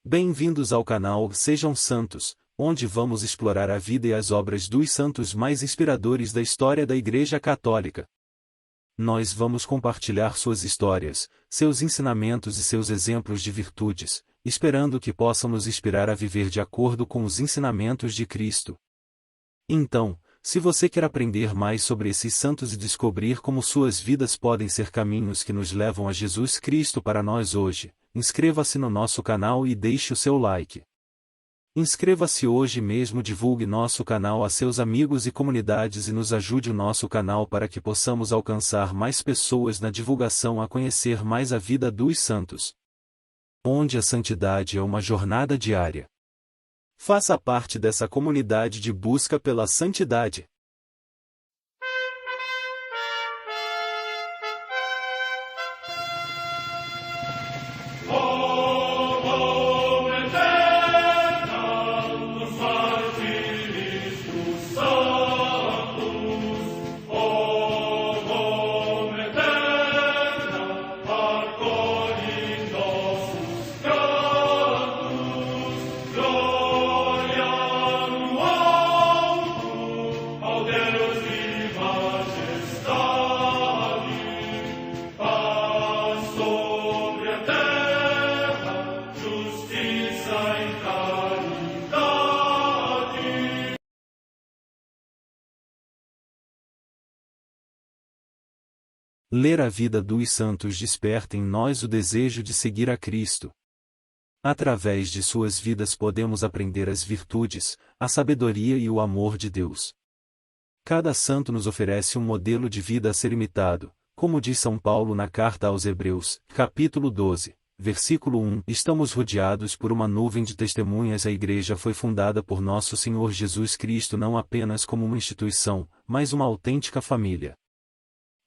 Bem-vindos ao canal Sejam Santos, onde vamos explorar a vida e as obras dos santos mais inspiradores da história da Igreja Católica. Nós vamos compartilhar suas histórias, seus ensinamentos e seus exemplos de virtudes, esperando que possam nos inspirar a viver de acordo com os ensinamentos de Cristo. Então, se você quer aprender mais sobre esses santos e descobrir como suas vidas podem ser caminhos que nos levam a Jesus Cristo para nós hoje, inscreva-se no nosso canal e deixe o seu like. Inscreva-se hoje mesmo, divulgue nosso canal a seus amigos e comunidades e nos ajude o nosso canal para que possamos alcançar mais pessoas na divulgação a conhecer mais a vida dos santos. Onde a santidade é uma jornada diária. Faça parte dessa comunidade de busca pela santidade. Ler a vida dos santos desperta em nós o desejo de seguir a Cristo. Através de suas vidas podemos aprender as virtudes, a sabedoria e o amor de Deus. Cada santo nos oferece um modelo de vida a ser imitado, como diz São Paulo na carta aos Hebreus, capítulo 12, versículo 1. Estamos rodeados por uma nuvem de testemunhas. A Igreja foi fundada por nosso Senhor Jesus Cristo não apenas como uma instituição, mas uma autêntica família.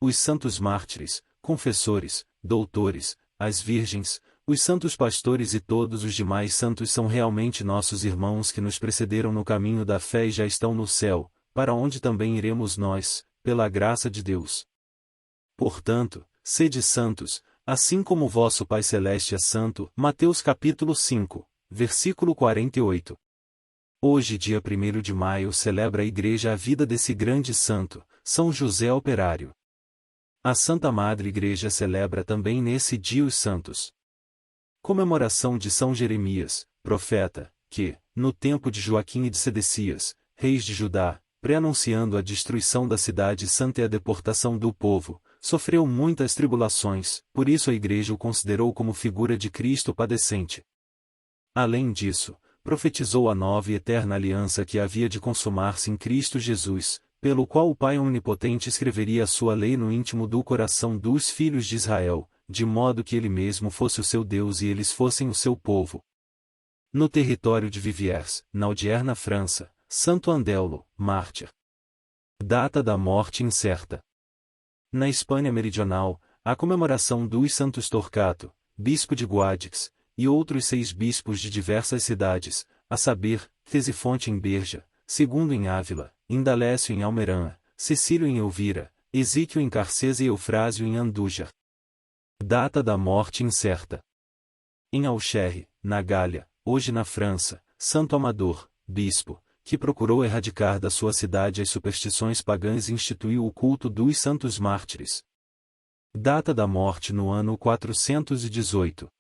Os santos mártires, confessores, doutores, as virgens, os santos pastores e todos os demais santos são realmente nossos irmãos que nos precederam no caminho da fé e já estão no céu, para onde também iremos nós, pela graça de Deus. Portanto, sede santos, assim como vosso Pai Celeste é santo. Mateus capítulo 5, versículo 48. Hoje, dia 1º de maio, celebra a Igreja a vida desse grande santo, São José Operário. A Santa Madre Igreja celebra também nesse dia os santos. Comemoração de São Jeremias, profeta, que, no tempo de Joaquim e de Sedecias, reis de Judá, pré-anunciando a destruição da cidade santa e a deportação do povo, sofreu muitas tribulações, por isso a Igreja o considerou como figura de Cristo padecente. Além disso, profetizou a nova e eterna aliança que havia de consumar-se em Cristo Jesus, pelo qual o Pai Onipotente escreveria a sua lei no íntimo do coração dos filhos de Israel, de modo que ele mesmo fosse o seu Deus e eles fossem o seu povo. No território de Viviers, na odierna França, Santo Andéolo, mártir. Data da morte incerta. Na Espanha meridional, a comemoração dos santos Torquato, bispo de Guadix, e outros 6 bispos de diversas cidades, a saber, Ctesifonte em Berja, Segundo em Ávila, Indalécio em Almerim, Cecílio em Elvira, Esíquio em Carcesa e Eufrásio em Andújar. Data da morte incerta. Em Auxerre, na Gália, hoje na França, Santo Amador, bispo, que procurou erradicar da sua cidade as superstições pagãs e instituiu o culto dos santos mártires. Data da morte no ano 418.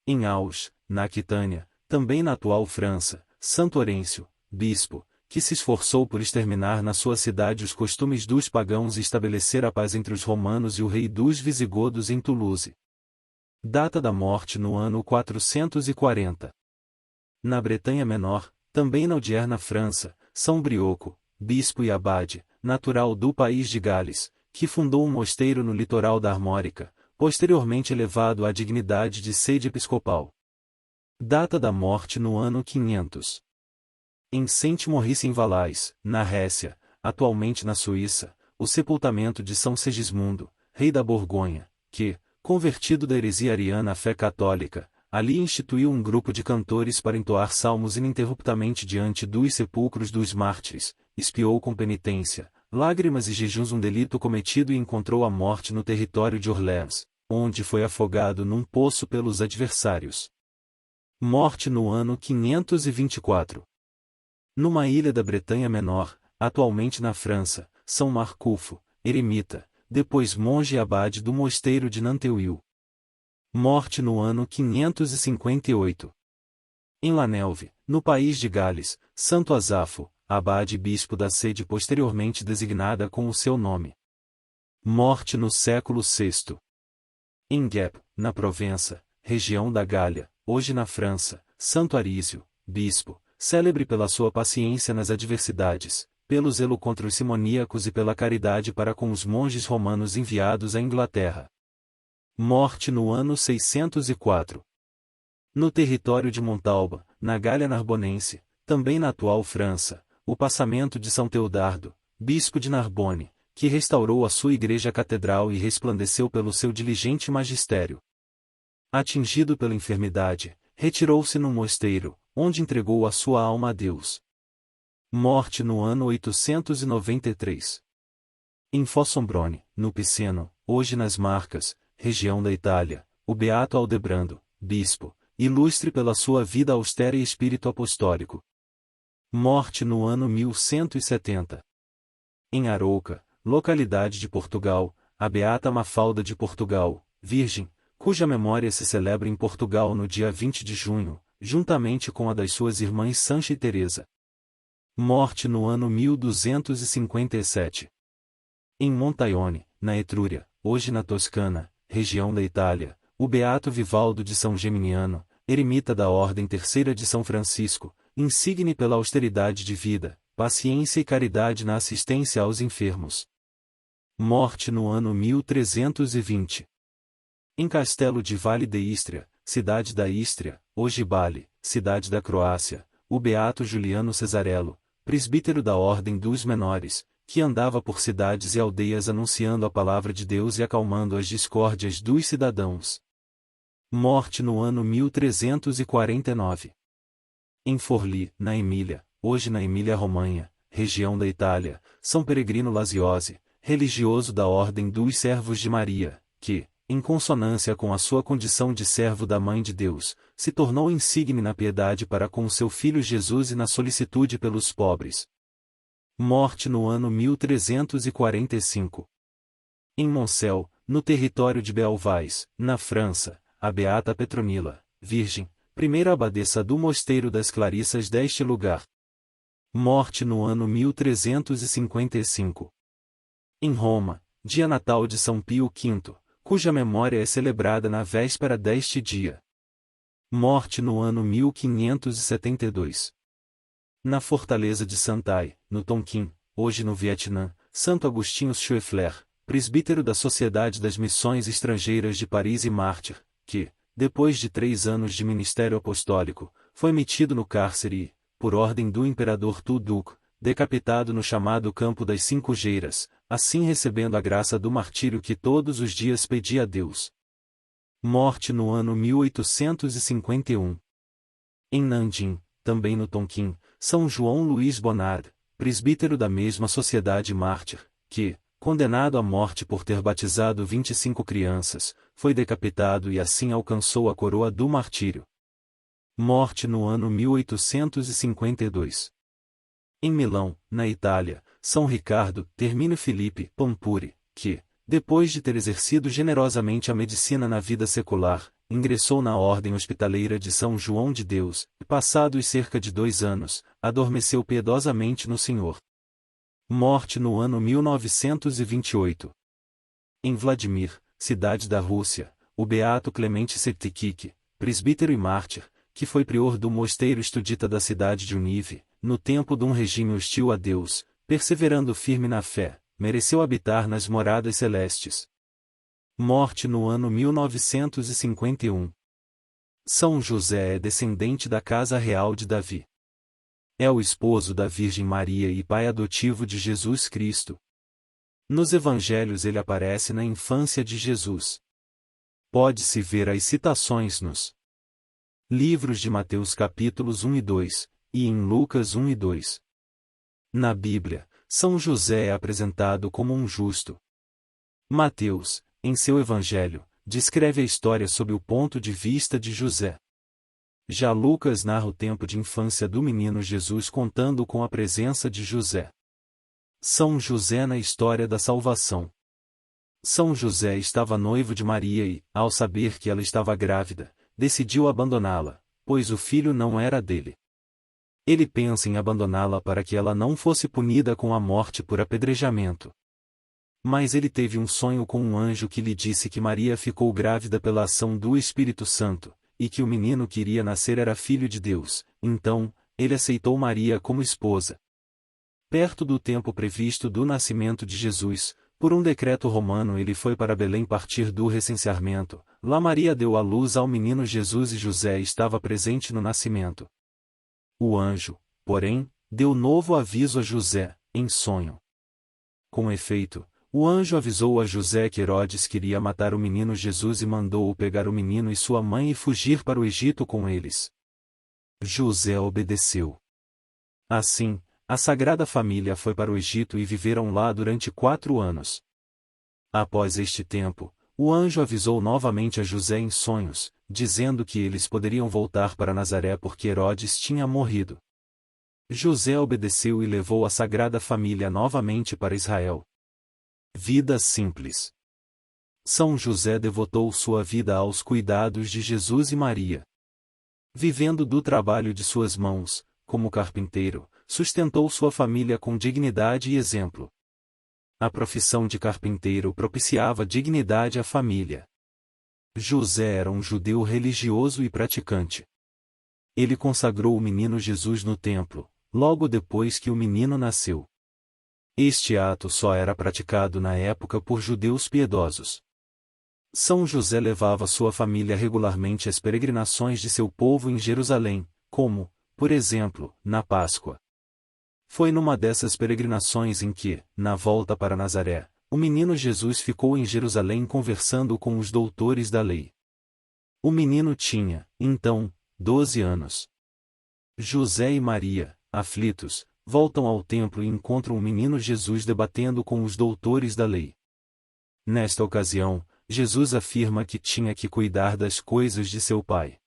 Em Aus, na Aquitânia, também na atual França, Santo Orêncio, bispo, que se esforçou por exterminar na sua cidade os costumes dos pagãos e estabelecer a paz entre os romanos e o rei dos visigodos em Toulouse. Data da morte no ano 440. Na Bretanha Menor, também na odierna França, São Brioco, bispo e abade, natural do país de Gales, que fundou um mosteiro no litoral da Armórica, posteriormente elevado à dignidade de sede episcopal. Data da morte no ano 500. Em Saint-Maurice em Valais, na Récia, atualmente na Suíça, o sepultamento de São Segismundo, rei da Borgonha, que, convertido da heresia ariana à fé católica, ali instituiu um grupo de cantores para entoar salmos ininterruptamente diante dos sepulcros dos mártires, expiou com penitência, lágrimas e jejuns um delito cometido e encontrou a morte no território de Orléans, onde foi afogado num poço pelos adversários. Morte no ano 524. Numa ilha da Bretanha Menor, atualmente na França, São Marculfo, eremita, depois monge e abade do mosteiro de Nanteuil. Morte no ano 558. Em Lanelve, no país de Gales, Santo Asafo, abade e bispo da sede posteriormente designada com o seu nome. Morte no século VI. Em Gap, na Provença, região da Gália, hoje na França, Santo Arísio, bispo, célebre pela sua paciência nas adversidades, pelo zelo contra os simoníacos e pela caridade para com os monges romanos enviados à Inglaterra. Morte no ano 604. No território de Montalba, na Gália Narbonense, também na atual França, o passamento de São Teodardo, bispo de Narbonne, que restaurou a sua igreja catedral e resplandeceu pelo seu diligente magistério. Atingido pela enfermidade, retirou-se num mosteiro, onde entregou a sua alma a Deus. Morte no ano 893. Em Fossombrone, no Piceno, hoje nas Marcas, região da Itália, o beato Aldebrando, bispo, ilustre pela sua vida austera e espírito apostólico. Morte no ano 1170. Em Arouca, localidade de Portugal, a beata Mafalda de Portugal, virgem, cuja memória se celebra em Portugal no dia 20 de junho, juntamente com a das suas irmãs Sancha e Teresa. Morte no ano 1257. Em Montaione, na Etrúria, hoje na Toscana, região da Itália, o beato Vivaldo de São Geminiano, eremita da Ordem Terceira de São Francisco, insigne pela austeridade de vida, paciência e caridade na assistência aos enfermos. Morte no ano 1320. Em Castelo de Vale de Istria, cidade da Istria, hoje Bali, cidade da Croácia, o beato Juliano Cesarello, presbítero da Ordem dos Menores, que andava por cidades e aldeias anunciando a palavra de Deus e acalmando as discórdias dos cidadãos. Morte no ano 1349. Em Forlì, na Emília, hoje na Emília-Romanha, região da Itália, São Peregrino Laziose, religioso da Ordem dos Servos de Maria, que, em consonância com a sua condição de servo da Mãe de Deus, se tornou insigne na piedade para com seu Filho Jesus e na solicitude pelos pobres. Morte no ano 1345. Em Moncel, no território de Belvais, na França, a beata Petronila, virgem, primeira abadesa do Mosteiro das Clarissas deste lugar. Morte no ano 1355. Em Roma, dia natal de São Pio V, cuja memória é celebrada na véspera deste dia. Morte no ano 1572. Na fortaleza de Santai, no Tonkin, hoje no Vietnã, Santo Agostinho Schoeffler, presbítero da Sociedade das Missões Estrangeiras de Paris e mártir, que, depois de 3 anos de ministério apostólico, foi metido no cárcere e, por ordem do imperador Tu-Duc, decapitado no chamado Campo das Cinco Geiras, assim recebendo a graça do martírio que todos os dias pedia a Deus. Morte no ano 1851. Em Nanjing, também no Tonkin, São João Luís Bonnard, presbítero da mesma sociedade mártir, que, condenado à morte por ter batizado 25 crianças, foi decapitado e assim alcançou a coroa do martírio. Morte no ano 1852. Em Milão, na Itália, São Ricardo Termino Filipe Pampuri, que, depois de ter exercido generosamente a medicina na vida secular, ingressou na Ordem Hospitaleira de São João de Deus, e passados cerca de 2 anos, adormeceu piedosamente no Senhor. Morte no ano 1928. Em Vladimir, cidade da Rússia, o beato Clemente Septikik, presbítero e mártir, que foi prior do mosteiro estudita da cidade de Unive, no tempo de um regime hostil a Deus, perseverando firme na fé, mereceu habitar nas moradas celestes. Morte no ano 1951. São José é descendente da casa real de Davi. É o esposo da Virgem Maria e pai adotivo de Jesus Cristo. Nos evangelhos ele aparece na infância de Jesus. Pode-se ver as citações nos livros de Mateus capítulos 1 e 2, e em Lucas 1 e 2. Na Bíblia, São José é apresentado como um justo. Mateus, em seu evangelho, descreve a história sob o ponto de vista de José. Já Lucas narra o tempo de infância do menino Jesus contando com a presença de José. São José na história da salvação. São José estava noivo de Maria e, ao saber que ela estava grávida, decidiu abandoná-la, pois o filho não era dele. Ele pensa em abandoná-la para que ela não fosse punida com a morte por apedrejamento. Mas ele teve um sonho com um anjo que lhe disse que Maria ficou grávida pela ação do Espírito Santo, e que o menino que iria nascer era filho de Deus. Então, ele aceitou Maria como esposa. Perto do tempo previsto do nascimento de Jesus, por um decreto romano ele foi para Belém partir do recenseamento. Lá Maria deu à luz ao menino Jesus e José estava presente no nascimento. O anjo, porém, deu novo aviso a José, em sonho. Com efeito, o anjo avisou a José que Herodes queria matar o menino Jesus e mandou-o pegar o menino e sua mãe e fugir para o Egito com eles. José obedeceu. Assim, a Sagrada Família foi para o Egito e viveram lá durante 4 anos. Após este tempo, o anjo avisou novamente a José em sonhos, dizendo que eles poderiam voltar para Nazaré porque Herodes tinha morrido. José obedeceu e levou a Sagrada Família novamente para Israel. Vida simples. São José devotou sua vida aos cuidados de Jesus e Maria. Vivendo do trabalho de suas mãos, como carpinteiro, sustentou sua família com dignidade e exemplo. A profissão de carpinteiro propiciava dignidade à família. José era um judeu religioso e praticante. Ele consagrou o menino Jesus no templo, logo depois que o menino nasceu. Este ato só era praticado na época por judeus piedosos. São José levava sua família regularmente às peregrinações de seu povo em Jerusalém, como, por exemplo, na Páscoa. Foi numa dessas peregrinações em que, na volta para Nazaré, o menino Jesus ficou em Jerusalém conversando com os doutores da lei. O menino tinha, então, 12 anos. José e Maria, aflitos, voltam ao templo e encontram o menino Jesus debatendo com os doutores da lei. Nesta ocasião, Jesus afirma que tinha que cuidar das coisas de seu pai.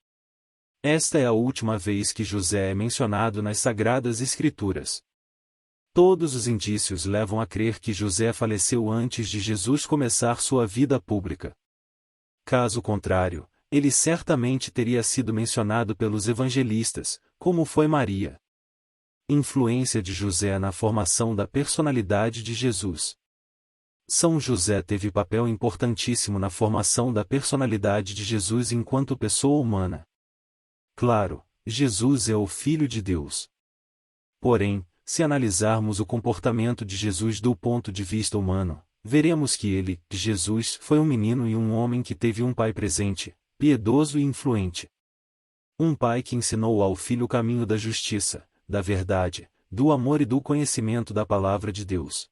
Esta é a última vez que José é mencionado nas Sagradas Escrituras. Todos os indícios levam a crer que José faleceu antes de Jesus começar sua vida pública. Caso contrário, ele certamente teria sido mencionado pelos evangelistas, como foi Maria. Influência de José na formação da personalidade de Jesus. São José teve papel importantíssimo na formação da personalidade de Jesus enquanto pessoa humana. Claro, Jesus é o Filho de Deus. Porém, se analisarmos o comportamento de Jesus do ponto de vista humano, veremos que ele, Jesus, foi um menino e um homem que teve um pai presente, piedoso e influente. Um pai que ensinou ao filho o caminho da justiça, da verdade, do amor e do conhecimento da palavra de Deus.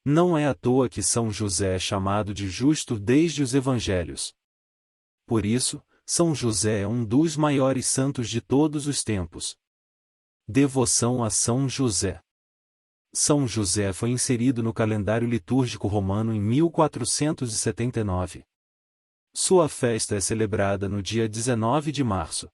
Não é à toa que São José é chamado de justo desde os evangelhos. Por isso, São José é um dos maiores santos de todos os tempos. Devoção a São José. São José foi inserido no calendário litúrgico romano em 1479. Sua festa é celebrada no dia 19 de março.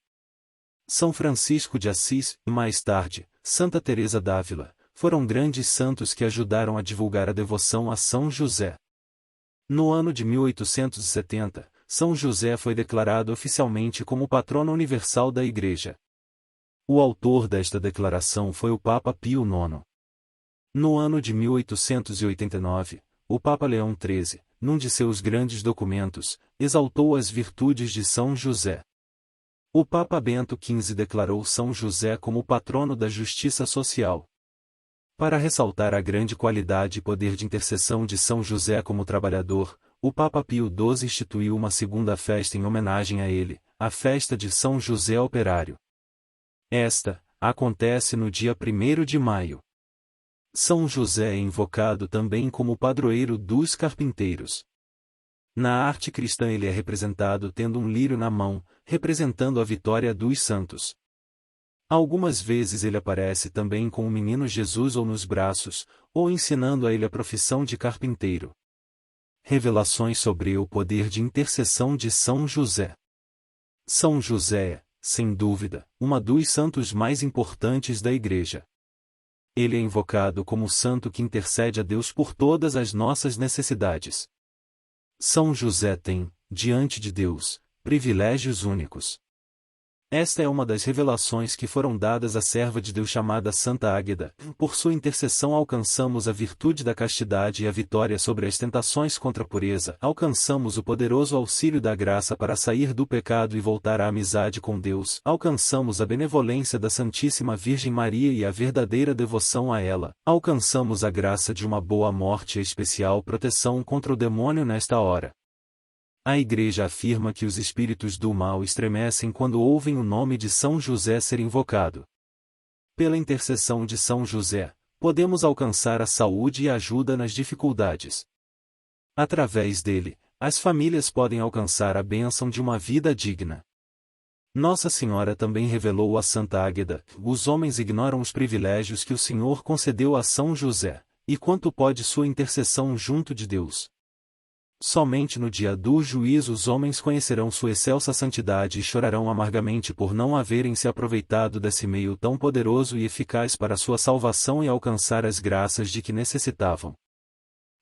São Francisco de Assis, e mais tarde, Santa Teresa d'Ávila, foram grandes santos que ajudaram a divulgar a devoção a São José. No ano de 1870, São José foi declarado oficialmente como patrono universal da Igreja. O autor desta declaração foi o Papa Pio IX. No ano de 1889, o Papa Leão XIII, num de seus grandes documentos, exaltou as virtudes de São José. O Papa Bento XV declarou São José como patrono da justiça social. Para ressaltar a grande qualidade e poder de intercessão de São José como trabalhador, o Papa Pio XII instituiu uma segunda festa em homenagem a ele, a festa de São José Operário. Esta acontece no dia 1º de maio. São José é invocado também como padroeiro dos carpinteiros. Na arte cristã ele é representado tendo um lírio na mão, representando a vitória dos santos. Algumas vezes ele aparece também com o menino Jesus ou nos braços, ou ensinando a ele a profissão de carpinteiro. Revelações sobre o poder de intercessão de São José. São José é, sem dúvida, uma dos santos mais importantes da Igreja. Ele é invocado como o santo que intercede a Deus por todas as nossas necessidades. São José tem, diante de Deus, privilégios únicos. Esta é uma das revelações que foram dadas à serva de Deus chamada Santa Águeda. Por sua intercessão alcançamos a virtude da castidade e a vitória sobre as tentações contra a pureza. Alcançamos o poderoso auxílio da graça para sair do pecado e voltar à amizade com Deus. Alcançamos a benevolência da Santíssima Virgem Maria e a verdadeira devoção a ela. Alcançamos a graça de uma boa morte e a especial proteção contra o demônio nesta hora. A Igreja afirma que os espíritos do mal estremecem quando ouvem o nome de São José ser invocado. Pela intercessão de São José, podemos alcançar a saúde e a ajuda nas dificuldades. Através dele, as famílias podem alcançar a bênção de uma vida digna. Nossa Senhora também revelou a Santa Águeda: os homens ignoram os privilégios que o Senhor concedeu a São José, e quanto pode sua intercessão junto de Deus. Somente no dia do juízo os homens conhecerão sua excelsa santidade e chorarão amargamente por não haverem se aproveitado desse meio tão poderoso e eficaz para sua salvação e alcançar as graças de que necessitavam.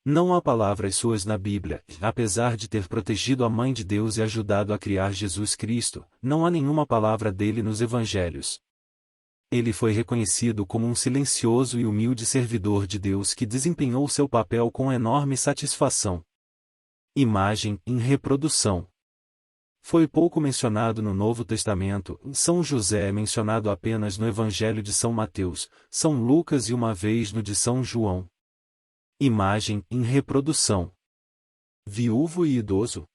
Não há palavras suas na Bíblia, apesar de ter protegido a Mãe de Deus e ajudado a criar Jesus Cristo, não há nenhuma palavra dele nos Evangelhos. Ele foi reconhecido como um silencioso e humilde servidor de Deus que desempenhou seu papel com enorme satisfação. Imagem em reprodução. Foi pouco mencionado no Novo Testamento. São José é mencionado apenas no Evangelho de São Mateus, São Lucas e uma vez no de São João. Imagem em reprodução. Viúvo e idoso.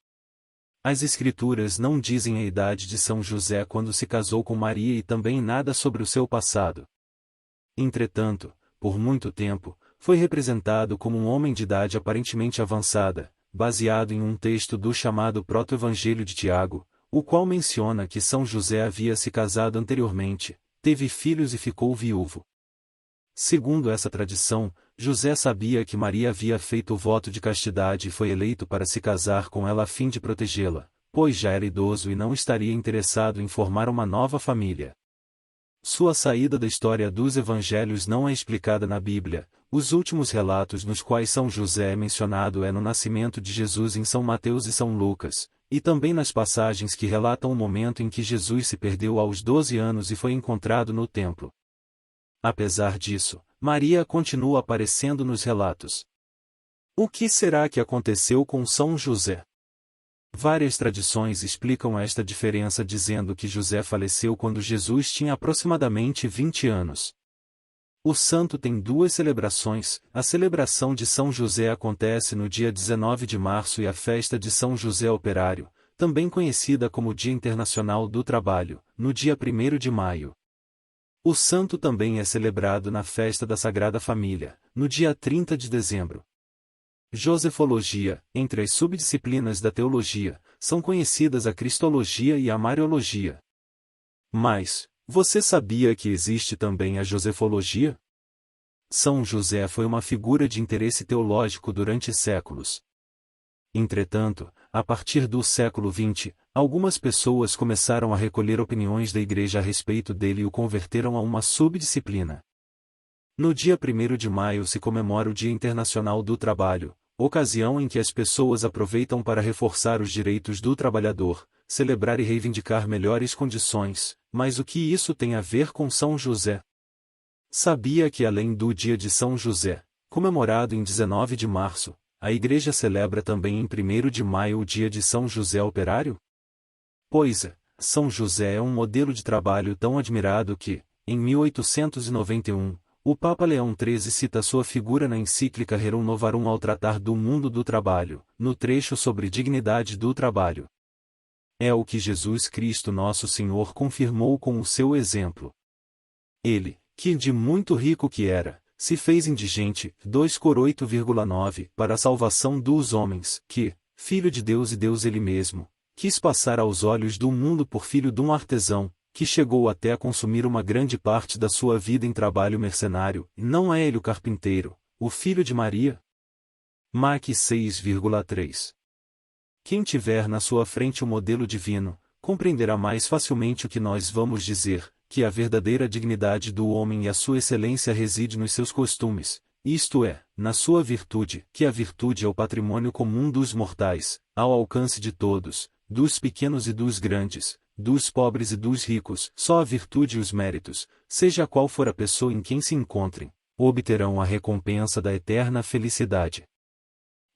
As Escrituras não dizem a idade de São José quando se casou com Maria e também nada sobre o seu passado. Entretanto, por muito tempo, foi representado como um homem de idade aparentemente avançada, baseado em um texto do chamado Proto-Evangelho de Tiago, o qual menciona que São José havia se casado anteriormente, teve filhos e ficou viúvo. Segundo essa tradição, José sabia que Maria havia feito o voto de castidade e foi eleito para se casar com ela a fim de protegê-la, pois já era idoso e não estaria interessado em formar uma nova família. Sua saída da história dos evangelhos não é explicada na Bíblia. Os últimos relatos nos quais São José é mencionado é no nascimento de Jesus em São Mateus e São Lucas, e também nas passagens que relatam o momento em que Jesus se perdeu aos 12 anos e foi encontrado no templo. Apesar disso, Maria continua aparecendo nos relatos. O que será que aconteceu com São José? Várias tradições explicam esta diferença dizendo que José faleceu quando Jesus tinha aproximadamente 20 anos. O santo tem duas celebrações. A celebração de São José acontece no dia 19 de março e a festa de São José Operário, também conhecida como Dia Internacional do Trabalho, no dia 1º de maio. O santo também é celebrado na festa da Sagrada Família, no dia 30 de dezembro. Josefologia, entre as subdisciplinas da teologia, são conhecidas a Cristologia e a Mariologia. Mas, você sabia que existe também a Josefologia? São José foi uma figura de interesse teológico durante séculos. Entretanto, a partir do século XX, algumas pessoas começaram a recolher opiniões da Igreja a respeito dele e o converteram a uma subdisciplina. No dia 1º de maio se comemora o Dia Internacional do Trabalho, ocasião em que as pessoas aproveitam para reforçar os direitos do trabalhador, celebrar e reivindicar melhores condições. Mas o que isso tem a ver com São José? Sabia que além do Dia de São José, comemorado em 19 de março, a Igreja celebra também em 1º de maio o Dia de São José Operário? Pois é, São José é um modelo de trabalho tão admirado que, em 1891, o Papa Leão XIII cita sua figura na encíclica Rerum Novarum ao tratar do mundo do trabalho, no trecho sobre dignidade do trabalho. É o que Jesus Cristo Nosso Senhor confirmou com o seu exemplo. Ele, que de muito rico que era, se fez indigente, 2 Cor 8,9, para a salvação dos homens, que, Filho de Deus e Deus Ele mesmo, quis passar aos olhos do mundo por filho de um artesão, que chegou até a consumir uma grande parte da sua vida em trabalho mercenário, e não é ele o carpinteiro, o filho de Maria? Mark 6,3. Quem tiver na sua frente o modelo divino, compreenderá mais facilmente o que nós vamos dizer, que a verdadeira dignidade do homem e a sua excelência reside nos seus costumes, isto é, na sua virtude, que a virtude é o patrimônio comum dos mortais, ao alcance de todos, dos pequenos e dos grandes, dos pobres e dos ricos. Só a virtude e os méritos, seja qual for a pessoa em quem se encontrem, obterão a recompensa da eterna felicidade.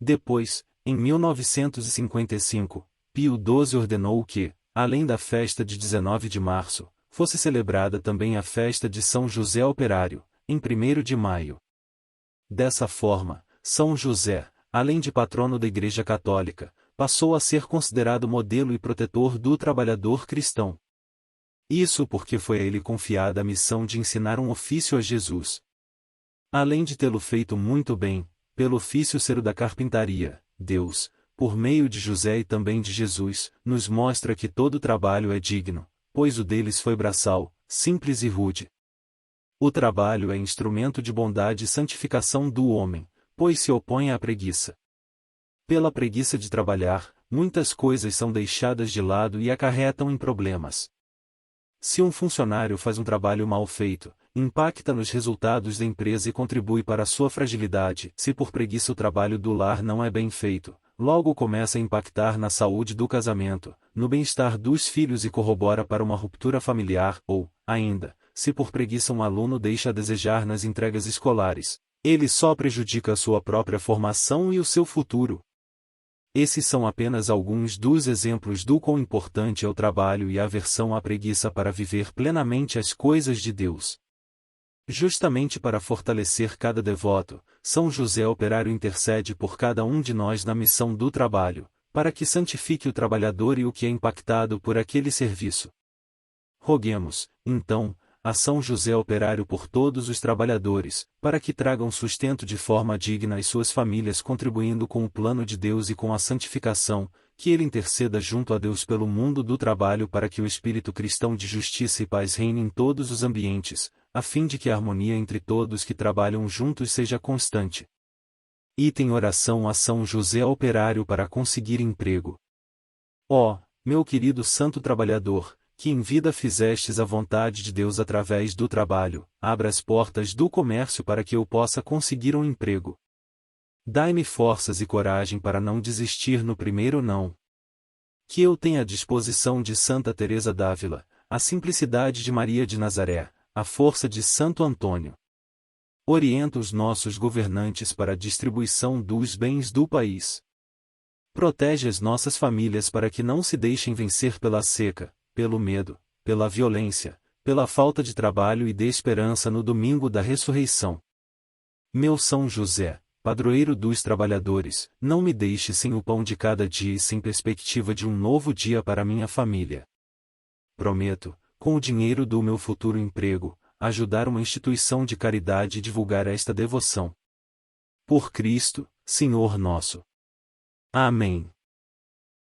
Depois, em 1955, Pio XII ordenou que, além da festa de 19 de março, fosse celebrada também a festa de São José Operário, em 1º de maio. Dessa forma, São José, além de patrono da Igreja Católica, passou a ser considerado modelo e protetor do trabalhador cristão. Isso porque foi a ele confiada a missão de ensinar um ofício a Jesus. Além de tê-lo feito muito bem, pelo ofício ser o da carpintaria, Deus, por meio de José e também de Jesus, nos mostra que todo trabalho é digno, pois o deles foi braçal, simples e rude. O trabalho é instrumento de bondade e santificação do homem, pois se opõe à preguiça. Pela preguiça de trabalhar, muitas coisas são deixadas de lado e acarretam em problemas. Se um funcionário faz um trabalho mal feito, impacta nos resultados da empresa e contribui para a sua fragilidade. Se por preguiça o trabalho do lar não é bem feito, logo começa a impactar na saúde do casamento, no bem-estar dos filhos e corrobora para uma ruptura familiar, ou, ainda, se por preguiça um aluno deixa a desejar nas entregas escolares, ele só prejudica a sua própria formação e o seu futuro. Esses são apenas alguns dos exemplos do quão importante é o trabalho e a aversão à preguiça para viver plenamente as coisas de Deus. Justamente para fortalecer cada devoto, São José Operário intercede por cada um de nós na missão do trabalho, para que santifique o trabalhador e o que é impactado por aquele serviço. Roguemos, então, a São José Operário por todos os trabalhadores, para que tragam sustento de forma digna às suas famílias contribuindo com o plano de Deus e com a santificação, que ele interceda junto a Deus pelo mundo do trabalho para que o espírito cristão de justiça e paz reine em todos os ambientes, a fim de que a harmonia entre todos que trabalham juntos seja constante. Item oração a São José Operário para conseguir emprego. Ó, meu querido santo trabalhador, que em vida fizestes a vontade de Deus através do trabalho, abra as portas do comércio para que eu possa conseguir um emprego. Dai-me forças e coragem para não desistir no primeiro não. Que eu tenha a disposição de Santa Teresa d'Ávila, a simplicidade de Maria de Nazaré, a força de Santo Antônio. Orienta os nossos governantes para a distribuição dos bens do país. Protege as nossas famílias para que não se deixem vencer pela seca, pelo medo, pela violência, pela falta de trabalho e de esperança no domingo da ressurreição. Meu São José, padroeiro dos trabalhadores, não me deixe sem o pão de cada dia e sem perspectiva de um novo dia para minha família. Prometo, com o dinheiro do meu futuro emprego, ajudar uma instituição de caridade e divulgar esta devoção. Por Cristo, Senhor nosso. Amém.